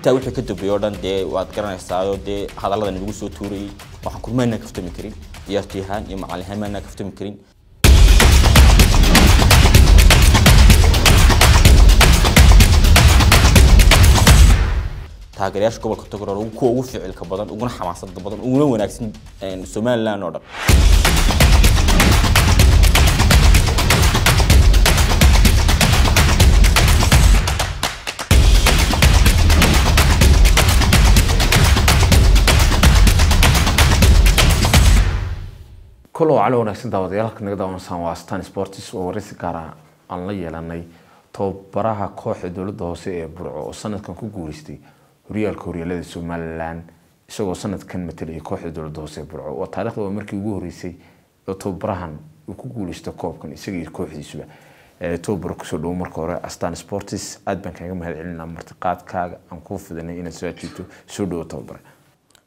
inta wixii ka dambeeyay oo dhan dee waad garanaysaa dee hadallada nagu soo tuurayay waxaan kulmaana kaftami karin ciyaartoyhan iyo macallimiinta kaftami karin taageerayaasha gobolka Togdheer oo ku ugu ficilka badan uguna xamaasadda badan uguna wanaagsan Somaliland oo dhan كله على ونحسن داود يلاك نقدر نسوي ستان سبورتس ورئيس كارا الله يلاني تو براها كوح دولة دوسية برع وسنة كان كوجوريستي ريال كوريا الذي سومالان سو سنة كان مثلي كوح دولة دوسية برع وتاريخ ومركي جوريسي تو براهن وكوجوريست كوب كان يسجل كوح يسوع تو بركسو لو مركورة ستان سبورتس أدبن كان يوم هالعلنا مرتقات كاج أنكوف ذني إن سويتو سودو توبر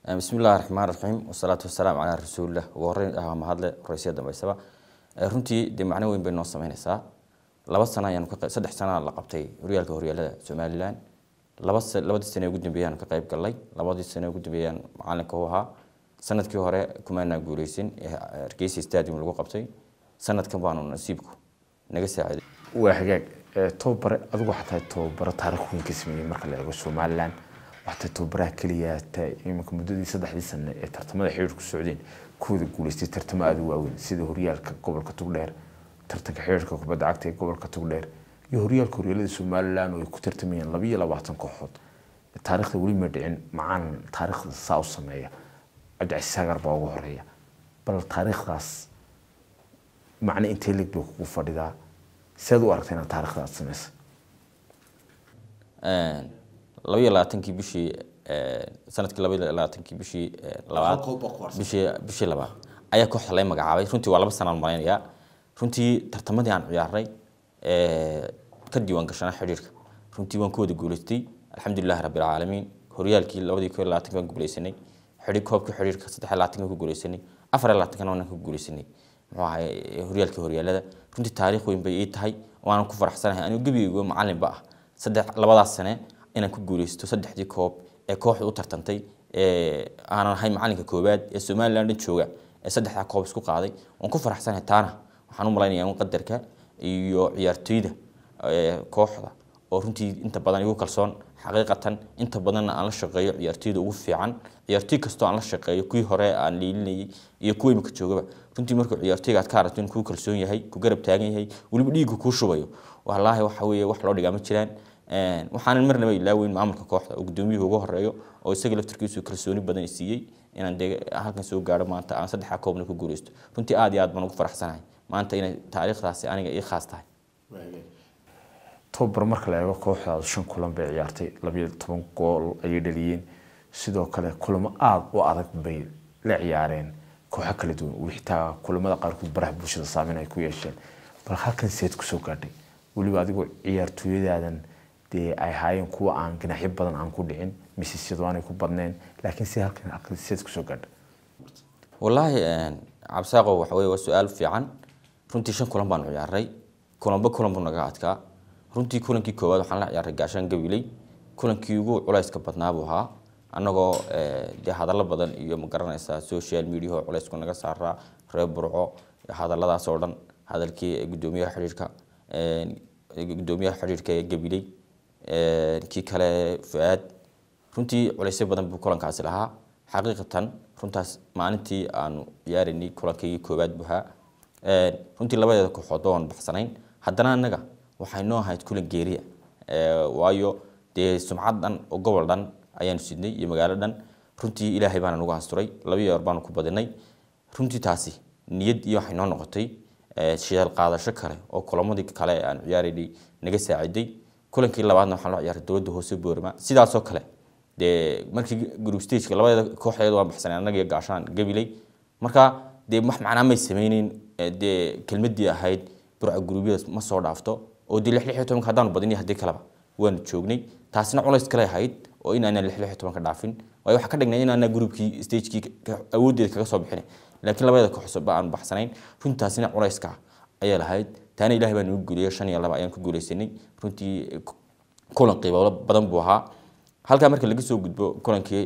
بسم الله الرحمن الرحيم والصلاة والسلام على رسول الله وورين هذا رئيس دم بيسبا رنتي دي معنى وين بين نص مهنسا لبض سنة يعني صدح سنة لقبتي ريال كوريا سوماليلاند لبض السنة وجود بيان كقريب قلي لبض السنة وجود بيان معلن كوها سنة كوهرة كمان جوريسين رئيس استاديوم اللي قبتي سنة كمان نسيبكو نجس عادي وحاجة توبر أذو حتى توبر تاريخهم كسمي مركل سوماليلاند waxta toobaraha kaliya imika mudadii 3 sano ee tartamada xiriirka Sacuudiga kooda guuleystay tartamada waaweyn sida horyaalka gobolka Togdheer tartanka xiriirka kubadda cagta ee gobolka Togdheer iyo horyaalka horyaalada Somaliland oo ay ku tartamayeen 22 kooxood taariikhda wali ma dhicin macaan taariikhda saa u sameeya Cabdi Sagar baa ugu horeeya bal taariikhdaas macna intee lig buu ku fadhidaa sidoo aragtayna taariikhdaas sameeyay لو لاتنكي بشي سنة كلا لاتنكي بشي لبعض بشي لبعض أي كوح الله مجعبي رنتي ولا بس أنا المالين يا رنتي ترتمدي عن عياري كدي وانكشنا حريرك رنتي وانكود جولستي الحمد لله رب العالمين هريال كي لو دي كل لاتنكي جولسني حريك كوب كحريرك صدق لاتنكي جولسني أفر لاتنكي أنا وانك جولسني مع هريال كهريال هذا رنتي تاريخ وين بيت هاي وأنا كفر حسنها أنا وجبي معلم بقى صدق لبعض السنة إن كوجوريستو صدق دي كوب كوح وترتنتي أنا هاي معلنك كوبات السوماليلاند شوجع صدق كوب اسكو قاضي ونكفر أحسن تانا وحنو ملايين يوم قدرك يرتيده كوحة ورنتي أنت بدن يقول كلسون حقيقة أنت بدن على الشقية يرتيده وفي عن يرتيك كستو على الشقية كوي هراء عن اللي يكوي مكتشوجع رنتي مركو يرتيك كارتون كوي كلسون يهي كجرب تاني هي واللي بديجو كوشويه والله وحويه وحلو جامد كلان waxaan marnaba ilaawin maamulka kooxda oo gudoomiyuhu ugu horeeyo oo isaga laftirkiisu kalsooni badan siiyay inaan halkan soo gaaro maanta aan 3 koobna ku guuleysto runtii aad iyo aad baan ugu faraxsanahay maanta inay taariikhdaasi aniga ii khaas tahay tobar marka la eego kooxda 5 kulan bay ciyaartay 12 gool ay dhaliyeen sidoo kale kulamo aad u adag bay la ciyaareen kooxo kala duwan wixii kulamada qaar ku baraha bulshada saameyn ay ku yeesheen bal halkan seed ku soo gaadhay waliba adigoo ciyaartooyadaadan ay haayeen kuwa aan ganaxyo badan aan ku dhicin misisiyadu aan ku badneen laakiin si halkan aqliseed ku soo gaadhay wallahi cabsaaqo waxa weeye su'aal fiican runtii 5 kulan baan ciyaaray kulan buu naga adkaa runtii kulankii koowaad waxaan la ciyaaray gaashan gabilay kulankii ugu culayska badnaa buu ahaa anagoo hadallo badan iyo ma garanaysaa social media oo culaysku naga saaraa reer burco hadalladaas oo dhan hadalkii gudoomiyaha xiriirka gabilay kii kale Fuad runtii culaysyo badan buu kulankaasi lahaa xaqiiqatan runtaas maalintii aanu ciyaarinay kulankii koowaad buha runtii labadeeda kooxood oo baxsanayn haddana anaga waxay noo ahayd kulan geeriya waayo sumcadan oo gobol dhan ayaan sidnay iyo magaalo dhan runtii ilaahay baan ugu asturay 2 yeer baan ku badinay runtii taasi niyad iyo waxay noo noqotay shidaal qaadasho kale oo kulamadii kale aan ciyaarinay naga saaciday kulankii labaadna waxaan la ciyaaray dawladda hoose Boorama sidaas oo kale markii group stage ka labada kooxood waa baxsanay anaga iyo gaashaan gabilay marka wax macna ma sameeyeen kelmadii ahayd burca gruubyada ma soo dhaafto oo 16 hadaan badinay hadii kalaba waan joognay taasina culays kale ahayd oo inaan 16 ka dhaafin way wax ka dhignay inaan groupkii stage-kii awoodeed kaga soo bixinay laakiin labada kooxood baan baxsanayn runtaasina culayska ayaa lahayd taana ilaahay baan ugu guuliyay 5 iyo 2 ayaan ku guuleysanay runtii kulan qiimo badan buu ahaa halka marka laga soo gudbo kulankii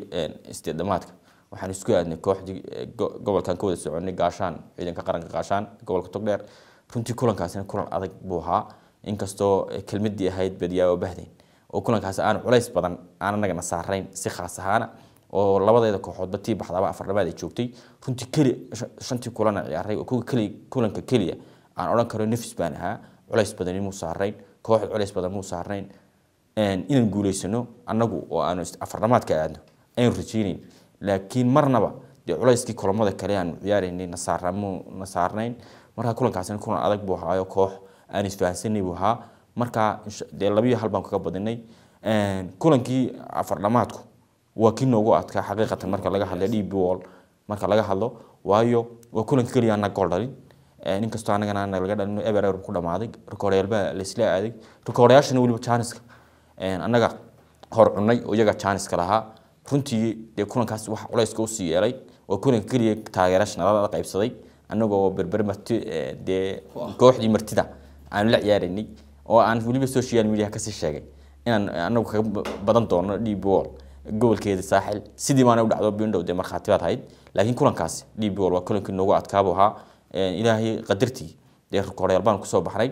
istiidamaadka waxaan isku aadnay kooxdii gobolkan ka wada soconay gaashaan ciidanka qaranka gaashaan gobolka Togdheer runtii kulankaasina kulan adag buu ahaa inkastoo kelmadii ahayd badiyaa oo bahdeen oo kulankaas aan culays badan aan anaga nasaarayn si khaas ahaan oo labadeeda kooxoodba tii baxdaba afar dhabaad ay joogtay runtii kali shantii kulan ciyaaray oo kulanka kaliya aan oran karo nafis baan ahaa culays badan inuu saarayn koox culays badan muu saarayn inaan guuleysano anagu oo aan afar dhamaadka aadno aynu rajaynayn laakiin marnaba dee culayskii kulamada kale aan ciyaaraynay nasaarnayn marka kulankaasina kulan adag buu ahaa koox aan isfahansanay buu ahaa marka dee 2-1 baan kaga badinay kulankii afar dhamaadku waa kii noogu adkaa xaqiiqatan marka laga hadlo DP World marka laga hadlo waayo waa kulanka kaliya aan gool dhalin inkastoo anagana laga dhalino eber ku dhamaaday rikoorayalba la isla aaday rikoorayashana waliba Chanceska anaga hor cunay oo iyaga Chanceska lahaa runtii dee kulankaas wax culayska u sii yeelay waa kulanka kaliya taageerashana la qaybsaday anagoo berber marti dee kooxdii martida aan la ciyaarinay oo aan waliba social media ka sii sheegay inaan anagu ka badan doono DP World gobolkeeda saaxil sidii maana u dhacdo biindhow dee marxaatibaad ahayd laakiin kulankaas DP World waa kulankii noogu adkaabo ahaa ilaahay qadartii dee rikoorayal baan ku soo baxnay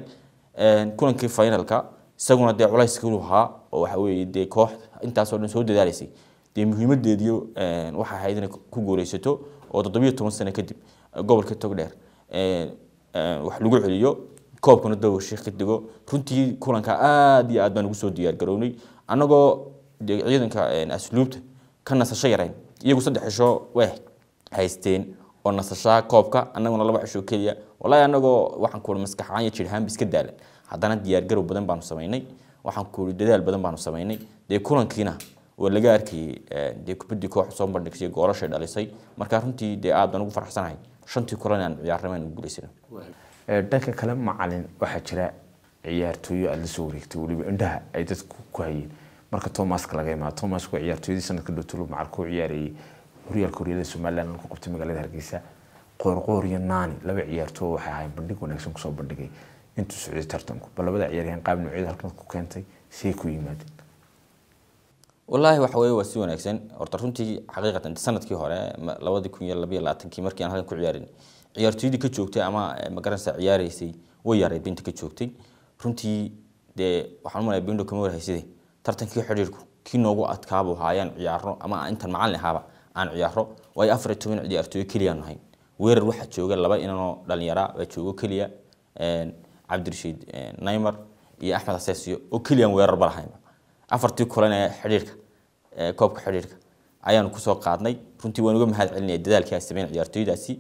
kulankii finalka isaguna dee culayska uu ahaa oo waxa weeye dee koox intaas oo dhan soo dadaalaysay dee muhiimadeedii waxa ahayd inay ku guuleysato oo 17 sano kadib gobolka Togdheer wax lagu celiyo koobkana dawashay xidigo runtii kulanka aad iyo aad baan ugu soo diyaar garownay anagoo ciidanka asluubta ka nasasho yareen iyagu 3 cisho way haysteen oo nasasha koobka anaguna 2 cisho kaliya wallahi anagoo waxaan ku maskaxaan iyo jirhaan iska daalan haddana diyaar garow badan baanu sameynay waxaan ku dadaal badan baanu sameynay dee kulankiina oo laga arkay dee kubadii koox soo bandhigay goolashay dhalisay marka runtii dee aad baan ugu faraxsanahay shantii kulan aan ciyaarnay ugu guuleysano dhanka kale macalin waxa jira ciyaartooy aad la soo wareegtay waliba indhaha ay dadku ku hayeen marka Thomas laga imaa Thomas ku ciyaartooyadii sanadka dhowtulu macal ku ciyaarayay horyaalka horyaalada Soomaaliland ku qabtay magaalada Hargeysa qoorqoor iyo naani laba ciyaartooy waxa ay bandhig wanaagsan ku soo bandhigay intuu socday tartanku bal labada ciyaaryahan qaab noocyada halkan ku keentay si ku yimaadeen والله وحوي وسي وناكسن horta runtii xaqiiqatan sanadkii hore 2022 markii aan halkan ku ciyaarin ciyaartoydii ka joogtay ama magaranaysa ciyaaraysay way yaray binta ka joogtay runtii de waxaan u malaynaa bindo kama warhaysay tartankii xiriirku kii noogu adkaabo haayaan ciyaarno ama inta macallin ahaba aan ciyaaro way 14 ciyaartooy kaliya nahay weerar waxa jooga laba inanoo dhalinyaro waa joogo kaliya Cabdirashiid Neymar iyo Axmed Aseesiyo oo kaliya weerar balahayn afartii kulan ee xiriirka koobka xiriirka ayaan ku soo qaadnay runtii waan uga mahad celinay dadaalkii ay sameeyeen ciyaartooydaasi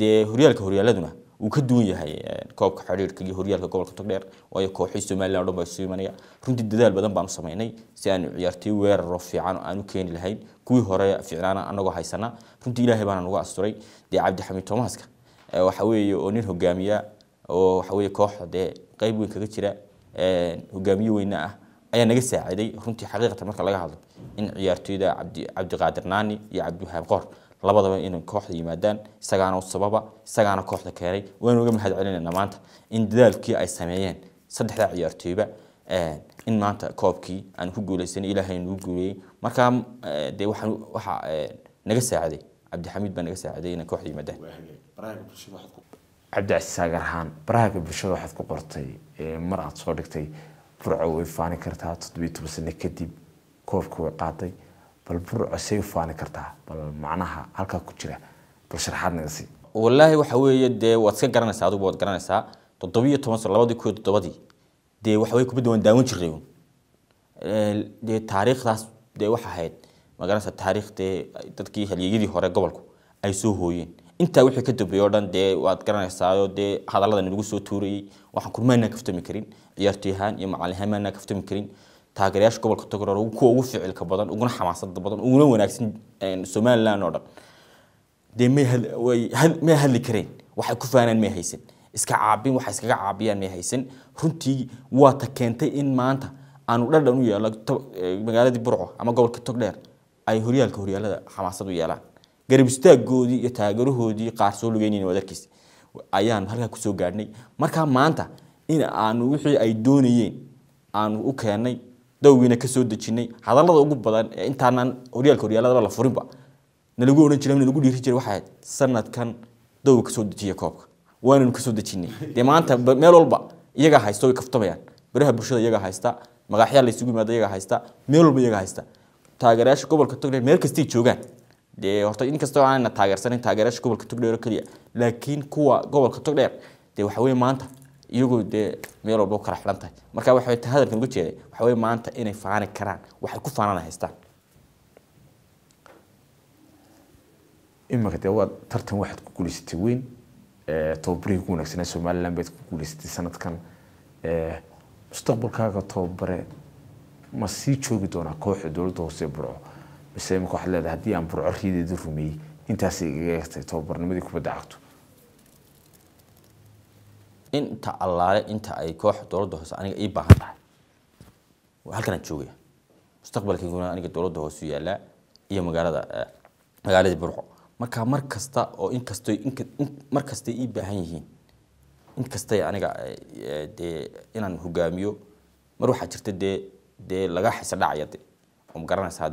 de horyaaladuna uu ka duwan yahay koobka xiriirka iyo horyaalka gobolka Togdheer oo ay kooxii Soomaaliland oo bay Soomaaliya runtii dadaal badan baan sameynay si aan ciyaartooy weerar fiican aan u keen lahayn kuwii hore fiicnaana anagoo haysana runtii Ilaahay baan ugu asturay de Cabdi Xamiid Thomaska waxa weeye oo nin hogaamiya oo waxa weeye kooxda de qayb weyn kaga jira hogaamiye weyn ah ayaa naga saaciday runtii xaqiiqatan marka laga hadlo in ciyaartooyda Cabdi Qaadir Naani iyo Cabdi Wahaab Qoor labadaba in kooxda yimaadaan isagaana sababa isagaana kooxda keenay waan uga mahad celinayna maanta in dadaalkii ay sameeyeen saddexda ciyaartooyba in maanta koobkii aan ku guuleysanay Ilaahay inuu guuleeyay marka de waxa naga saaciday Cabdi Xamiid baa naga saaciday in kooxda yimaadaan Cabdi Saagarhaan baraha bulshada waxaad ku qortay mar aad soo dhigtay burco way faani kartaa 17 sano kadib koobka way qaaday bal burco say faani kartaa bal macnaha halka ku jira bal sharaxaad naga si wallahi waxa weeye de waad ka garanaysaa adigu waad garanaysaa 17 sano 2007 de waxa way ku badwan daawan jiray de taariikhdaas de waxa ahayd ma garanaysaa taariikhda dadkii halyeeyadii hore gobolku ay soo hooyeen inta wixii ka dambeeyay oo dhan de waad garanaysaa de hadallada nagu soo tuurayay waxaan kurmaana kaftami karin ciyaartooyahan iyo macallimiinta kaftami karin taageerayaasha gobolka Togdheer oo ku ugu ficilka badan uguna xamaasada badan uguna wanaagsan Soomaaliland oo dhan de ma hadli kareen waxa ku faanaan ma haysan iska caabin waxa iskaga caabiyaan ma haysan runtii waa ta keentay in maanta aanu dhadhan u yeelo magaaladii Burco ama gobolka Togdheer ay horyaalada xamaasad u yeelaan garab istaagoodii iyo taageerahoodii qaar soo lugeynayeen wadarkiis ayaan halka ku soo gaadhnay marka maanta in aanu wixii ay doonayeen aanu u keenay dawgiina ka soo dejinay hadallada ugu badan ee intaanan horyaalada la furinba nalagu oran jiray nalagu dhiiri jiray waxa sanadkan dawga ka soo dejiya koobka waanu ka soo dejinay maanta meel walba iyaga haysto way kaftamayaan baraha bulshada iyaga haysta magaxya la isugu yimaado iyaga haysta meel walba iyaga haysta taageerayaasha gobolka Togdheer meel kasta ay joogaan horta in kasta oo aan taageersanin taageerayaasha gobolka Togdheer kaliya laakiin kuwa gobolka Togdheer waxa weey maanta iyagu meel walba kala xiran tahay marka waxa ay hadalkan uga jeeday waxa weey maanta inay faani karaan waxay ku faanana haystaan imaka waa tartan waxad ku guuleysatay weyn toobariga ku wanaagsan Soomaaliland baad ku guuleysatay sanadkan mustaqbalkaaga toobare ma sii joogi doona kooxda dawladda hoose Burco mise imaka waxa leedahay hadii aan Burco riideedu rumiyay intaas iga yeertay toobarnimadii kubadda cagta inta allaale inta ay koox dawladda hoose aniga ii baahan tahay halkan aan joogay mustaqbalkayga aniga dawladda hoose yaala iyo magaalada Burco marka mar kasta oo in kasta ii baahan yihiin in kasta aniga inaan hogaamiyo mar waxa jirta laga xisa dhacaya oo garanaysa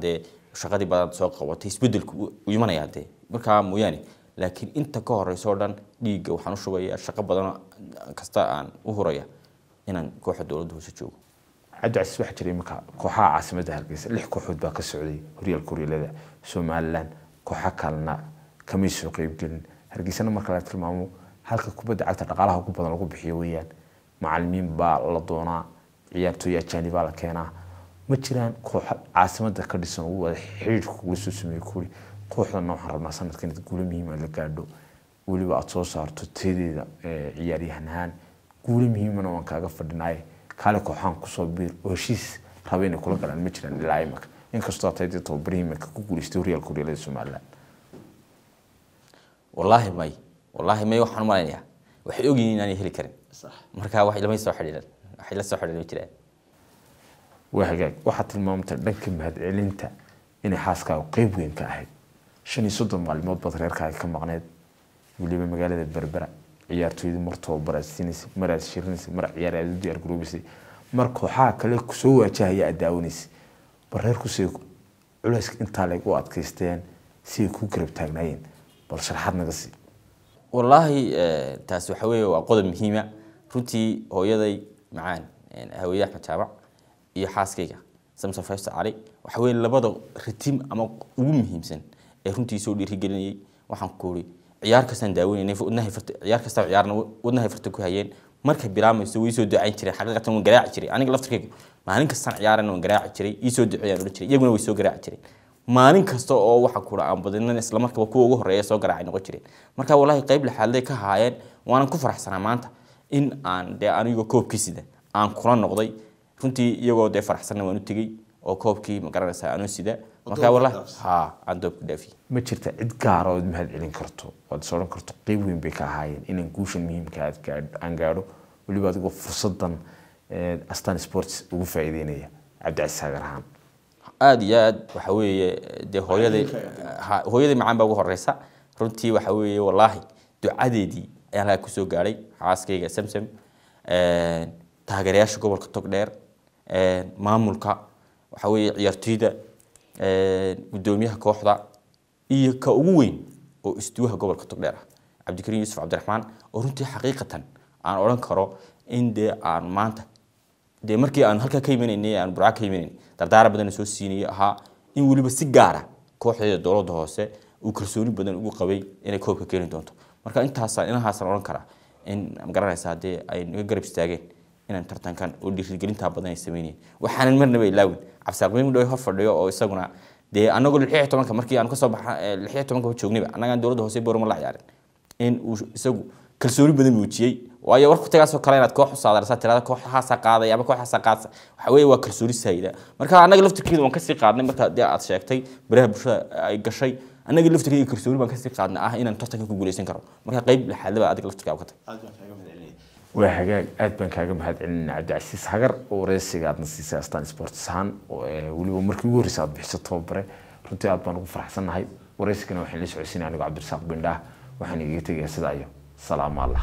shaqadii badan soo qabatay isbedelku u yimanaya marka mooyaane laakiin inta ka horeyso dhan dhiiga waxaan u shubayaa shaqo badan kasta aan u horaya inaan kooxda dawladda hoose joogo Cabdicasiis waxa jiray marka kooxaha caasimadda Hargeysa 6 kooxood baa ka socday horyaalka horyaalada Soomaaliland kooxo kalena kama soo qayb galin Hargeysana marka la tilmaamo halka kubadda cagta dhaqaalaha ugu badan lagu bixiyo weeyaan macallimiin baa la doonaa ciyaartooy ajnabi baa la keenaa ma jiraan kooxo caasimadda ka dhisan oo wada xiriir ugu soo sameeyay kuli kooxda noocan rabnaa sanadkan guulo muhiim ah la gaadho waliba aad soo saarto teedeeda ciyaaryahanaan guulo muhiim ah oo kaaga fadhinaay kale kooxan ku soo biir oo heshiis rabeen kula galaan ma jiraan ilaa imaka inkastoo taayada toobarihiin ka ku guuleystay horyaalka horyaalada Soomaaliland wallahi may waxaan malaynayaa waxay ogyihiin inaan heli karin marka wax ilmo soo xidhiidhan waxay la soo xidhiidhan jireen وهاجاك واحد المامتر دنك مهد علنتا إني حاسكا وقيب وين كاهد شني صدم معلومات بطرير كاي كم مغنيت واللي بمجال البربرة عيارتو يدي مرتو برا سينس مرا شيرنس مرا عيار عدودي أرجروبسي مركو حاك لك سوى شهية أداونيس برير كسيك علاش أنت عليك وقت كيستين سيكو قرب تاجنين بل شرحتنا قصي والله تاسو حوي وقدم مهمة runtii hooyaday macaan hawiyay Axmed Jaabac iyo xaaskayga Samson Faysal Ali waxa weey labada ritim ama ugu muhiimsan ee runtii soo dhiirigelinayay waxaan ku ori ciyaar kastan daaweynay wadnaha farta ciyaar kasta ciyaarna wadnaha farta ku hayeen markay bilaamayso way soo ducayn jireen xaqiiqatan waan garaaci jiray aniga laftirkayga maalin kastan ciyaarana waan garaaci jiray ii soo duceeyaan oo jiray iyaguna way soo garaaci jireen maalin kasta oo waxa ku aan badinna isla markaba kuwa ugu horeeya soo garaacay noqon jireen marka wallahi qayb la xaalday ka haayeen waan ku faraxsanaa maanta in aan aniga koobkiisida aan kula noqday runtii iyagoo faraxsan waan u tagay oo koobkii ma garanaysaa aan sida marka wallahi aan doob ku dhaafi ma jirta cid gaar oo mahad celin karto oo soo ran karto qayb weyn bay ka haayeen in guushan muhiimka aan gaadho waliba adigu fursadan Astaan Sports ugu faa'iideynaya Cabdicasiis Hagarhaan aad iyo aad waxa weeye hooyaday macaan baa ugu horeysa runtii waxa weeye wallahi ducadeedii ayaan ku soo gaaray xaaskayga Samsam taageerayaasha gobolka Togdheer maamulka waxa weeye ciyaartooyda gudoomiyaha kooxda iyo ka ugu weyn oo istuuha gobolka Togdheer Cabdikariin Yuusuf Cabdiraxmaan oo runtii xaqiiqatan aan oran karo in aan maanta markii aan halka ka iimaynay aan Burco ka iimaynay dardaar badan soo siinay in waliba si gaar ah kooxda dawladda hoose uu kalsooni badan ugu qabay inay koobka keeni doonto marka intaas oran kara in ma garanaysaa ay naga garab istaageen inaan tartankan oo dhiirigelinta badan ay sameeyeen waxaan marnaba ilaawin cabsaaqweyn dhow hor fadhiyo oo isaguna anagu 16 markii aan ka soo baxay 16 joognayba anaga dawladda hoose Boorama la ciyaarin in uu isagu kalsooni badan muujiyay waayo warku tagaasoo kale inaad koox u saadaraysaa tirada kooxahaas qaaday ama kooxahaas qaadsa waxa weeye waa kalsooni saayida marka anaga laftirkeedu waan ka sii qaadnay marka aad sheegtay baraha bulshada ay gashay anaga laftirkeedu kalsooni baan ka sii qaadnay inaan tartanka ku guuleysan karo marka qayb laxaadaba adiga laftirkaaga ka tag وهاجاك أدبن كاجم هاد علنا عبدicasiis Hagar ورئيسي قاعد نسيس Astaan Sports هان ولو مركي ورئيس عبد الحسن توبرة runtii aad baan ugu faraxsanahay wareysigana waxaan la socodsiinay anigu Cabdirasaaq Bindhaah waxaan iga tagay sidaa iyo salaam Allah